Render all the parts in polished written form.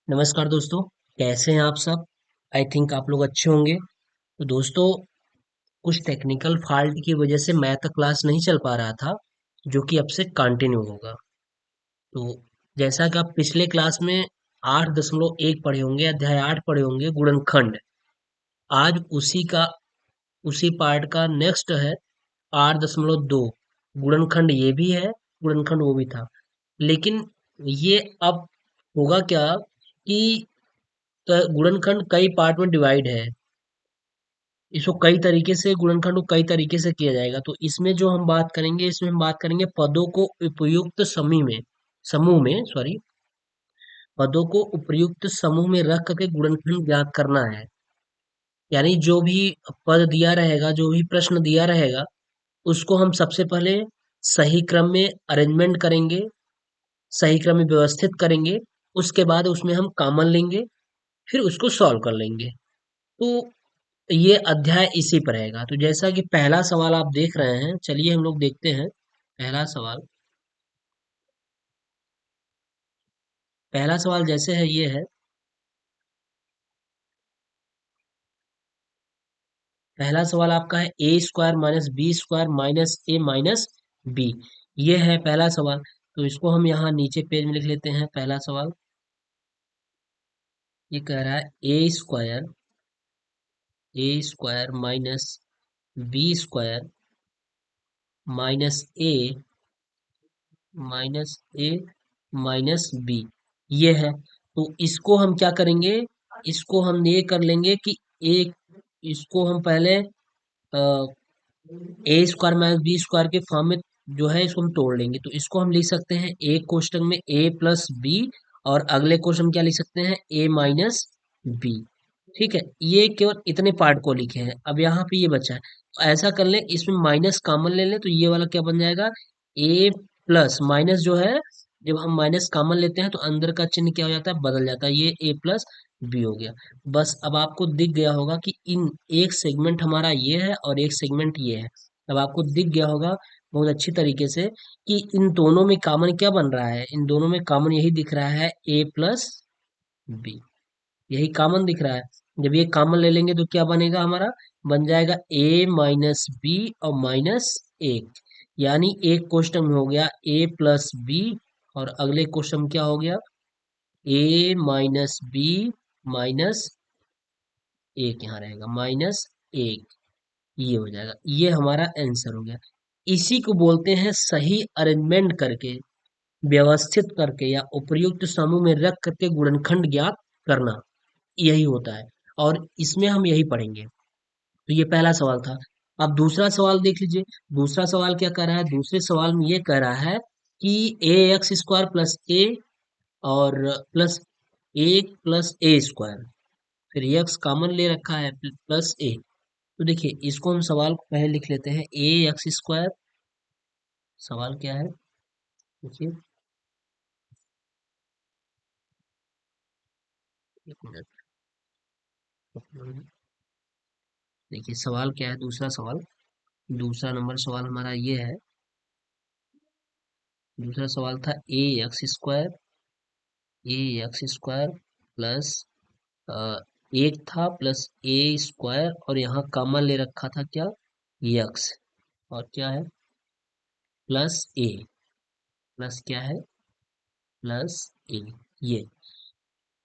नमस्कार दोस्तों। कैसे हैं आप सब? आई थिंक आप लोग अच्छे होंगे। तो दोस्तों, कुछ टेक्निकल फॉल्ट की वजह से मैथ का क्लास नहीं चल पा रहा था, जो कि अब से कंटिन्यू होगा। तो जैसा कि आप पिछले क्लास में 8.1 पढ़े होंगे, अध्याय 8 पढ़े होंगे, गुणनखंड। आज उसी पार्ट का नेक्स्ट है 8.2। गुणनखंड ये भी है, गुणनखंड वो भी था। लेकिन ये अब होगा क्या कि गुणनखंड कई पार्ट में डिवाइड है। इसको कई तरीके से गुणनखंड को कई तरीके से किया जाएगा। तो इसमें जो हम बात करेंगे, इसमें हम बात करेंगे पदों को उपयुक्त समूह में सॉरी पदों को उपयुक्त समूह में रख करके गुणनखंड ज्ञात करना है। यानी जो भी पद दिया रहेगा, जो भी प्रश्न दिया रहेगा, उसको हम सबसे पहले सही क्रम में अरेंजमेंट करेंगे, सही क्रम में व्यवस्थित करेंगे। उसके बाद उसमें हम कॉमन लेंगे, फिर उसको सॉल्व कर लेंगे। तो ये अध्याय इसी पर रहेगा। तो जैसा कि पहला सवाल आप देख रहे हैं, चलिए हम लोग देखते हैं। पहला सवाल पहला सवाल जैसे है, ये है। पहला सवाल आपका है A square minus B square minus A minus B. ये है पहला सवाल। तो इसको हम यहाँ नीचे पेज में लिख लेते हैं। पहला सवाल ये कह रहा है A square minus B square minus A minus B, ये है। तो इसको हम क्या करेंगे? इसको हम ये कर लेंगे कि एक इसको हम पहले ए स्क्वायर माइनस बी स्क्वायर के फॉर्म में जो है इसको हम तोड़ लेंगे। तो इसको हम लिख सकते हैं एक क्वेश्चन में ए प्लस बी, और अगले क्वेश्चन में क्या लिख सकते हैं? ए माइनस बी। ठीक है, ये केवल इतने पार्ट को लिखे हैं। अब यहाँ पे ये बचा है, तो ऐसा कर लें, इसमें माइनस कॉमन ले लें, तो ये वाला क्या बन जाएगा? ए प्लस माइनस जो है, जब हम माइनस कॉमन लेते हैं तो अंदर का चिन्ह क्या हो जाता है? बदल जाता है। ये ए प्लस बी हो गया। बस अब आपको दिख गया होगा कि इन एक सेगमेंट हमारा ये है और एक सेगमेंट ये है। अब आपको दिख गया होगा बहुत अच्छी तरीके से कि इन दोनों में कॉमन क्या बन रहा है। इन दोनों में कॉमन यही दिख रहा है, ए प्लस बी। यही कॉमन दिख रहा है। जब ये कॉमन ले लेंगे तो क्या बनेगा हमारा? बन जाएगा ए माइनस बी और माइनस एक। यानी एक क्वेश्चन में हो गया ए प्लस बी, और अगले क्वेश्चन में क्या हो गया? ए माइनस बी माइनस एक, यहाँ रहेगा माइनस एक। ये हो जाएगा, ये हमारा आंसर हो गया। इसी को बोलते हैं सही अरेंजमेंट करके, व्यवस्थित करके या उपयुक्त समूह में रख करके गुणनखंड ज्ञात करना, यही होता है। और इसमें हम यही पढ़ेंगे। तो ये पहला सवाल था। अब दूसरा सवाल देख लीजिए। दूसरा सवाल क्या कह रहा है? दूसरे सवाल में ये कह रहा है कि ए एक्स स्क्वायर प्लस ए और प्लस एक प्लस ए स्क्वायर, फिर एक्स कॉमन ले रखा है, प्लस ए। तो देखिए, इसको हम सवाल को पहले लिख लेते हैं। ए एक्स स्क्वायर, सवाल क्या है देखिए, एक मिनट। देखिए सवाल क्या है, दूसरा सवाल, दूसरा नंबर सवाल हमारा ये है। दूसरा सवाल था ए एक्स स्क्वायर प्लस एक था प्लस ए स्क्वायर, और यहाँ कॉमन ले रखा था क्या? यक्स। और क्या है? प्लस ए। प्लस क्या है? प्लस ए। ये,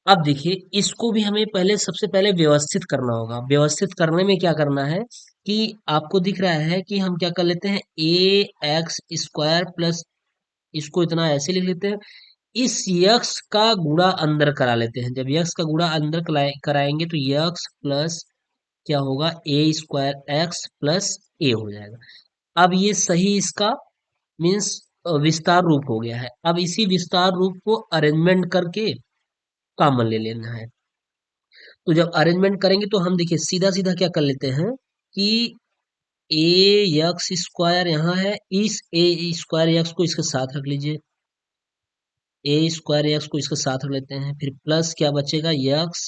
अब देखिए, इसको भी हमें पहले सबसे पहले व्यवस्थित करना होगा। व्यवस्थित करने में क्या करना है कि आपको दिख रहा है कि हम क्या कर लेते हैं? ए एक्स स्क्वायर प्लस, इसको इतना ऐसे लिख लेते हैं, इस यक्स का गुणा अंदर करा लेते हैं। जब यक्स का गुणा अंदर कराएंगे तो यक्स प्लस क्या होगा? ए स्क्वायर एक्स प्लस ए हो जाएगा। अब ये सही इसका मीन्स विस्तार रूप हो गया है। अब इसी विस्तार रूप को अरेंजमेंट करके कॉमन ले लेना है। तो जब अरेंजमेंट करेंगे तो हम देखिए सीधा सीधा क्या कर लेते हैं कि ए यक्स स्क्वायर यहाँ है, इस ए स्क्वायर यक्स को इसके साथ रख लीजिए। ए स्क्वायर यक्स को इसके साथ रख लेते हैं, फिर प्लस क्या बचेगा? यक्स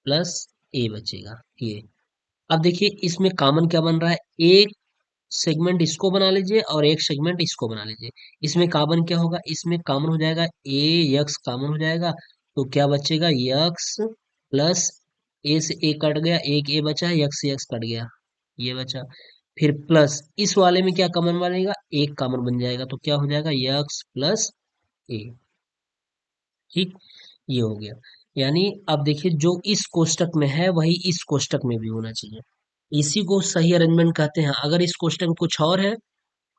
प्लस ए बचेगा। ये, अब देखिए इसमें कॉमन क्या बन रहा है? एक सेगमेंट इसको बना लीजिए और एक सेगमेंट इसको बना लीजिए। इसमें कॉमन क्या होगा? इसमें कॉमन हो जाएगा ए यक्स, कॉमन हो जाएगा, तो क्या बचेगा, यक्स प्लस ए से ए कट गया, एक ए बचा, यक्स से यक्स कट गया, ये बचा। फिर प्लस इस वाले में क्या कॉमन बनेगा, एक कॉमन बन जाएगा, तो क्या हो जाएगा, यक्स प्लस ए। ठीक, ये हो गया। यानी अब देखिए, जो इस कोष्टक में है वही इस कोष्टक में भी होना चाहिए। इसी को सही अरेंजमेंट कहते हैं। अगर इस कोष्टक में कुछ और है,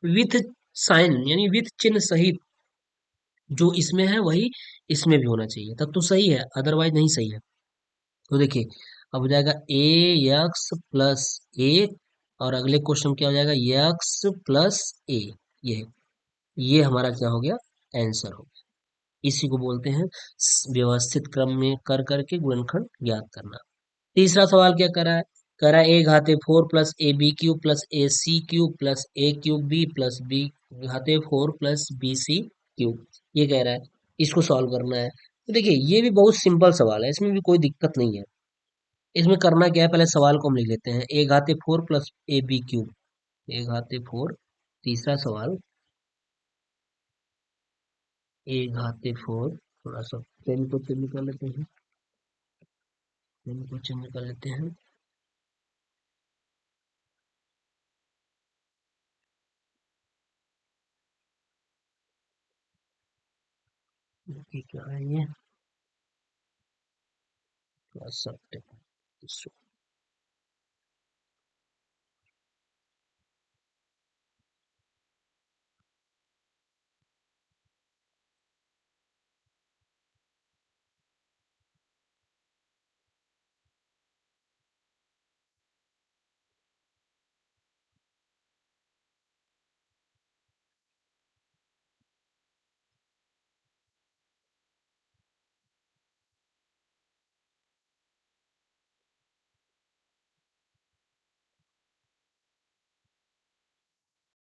विथ साइन यानी विथ चिन्ह सहित, जो इसमें है वही इसमें भी होना चाहिए, तब तो सही है, अदरवाइज नहीं सही है। तो देखिए, अब हो जाएगा ए यक्स प्लस ए, और अगले क्वेश्चन क्या हो जाएगा, यक्स प्लस ए। ये ये हमारा क्या हो गया, आंसर हो गया। इसी को बोलते हैं व्यवस्थित क्रम में कर करके गुणनखंड ज्ञात करना। तीसरा सवाल क्या करा है, करा ए घाते 4 + ab³ plus ac³ plus a³ b घाते 4 + bc³, ये कह रहा है, इसको सॉल्व करना है। तो देखिए, ये भी बहुत सिंपल सवाल है, इसमें भी कोई दिक्कत नहीं है। इसमें करना क्या है, पहले सवाल को हम लिख लेते हैं, a घाते 4 + ab³, a घाते 4, तीसरा सवाल, a घाते 4, थोड़ा सा पेन को चेंज कर लेते हैं, पेन को चेंज कर लेते हैं। ये क्या है, ये थोड़ा सा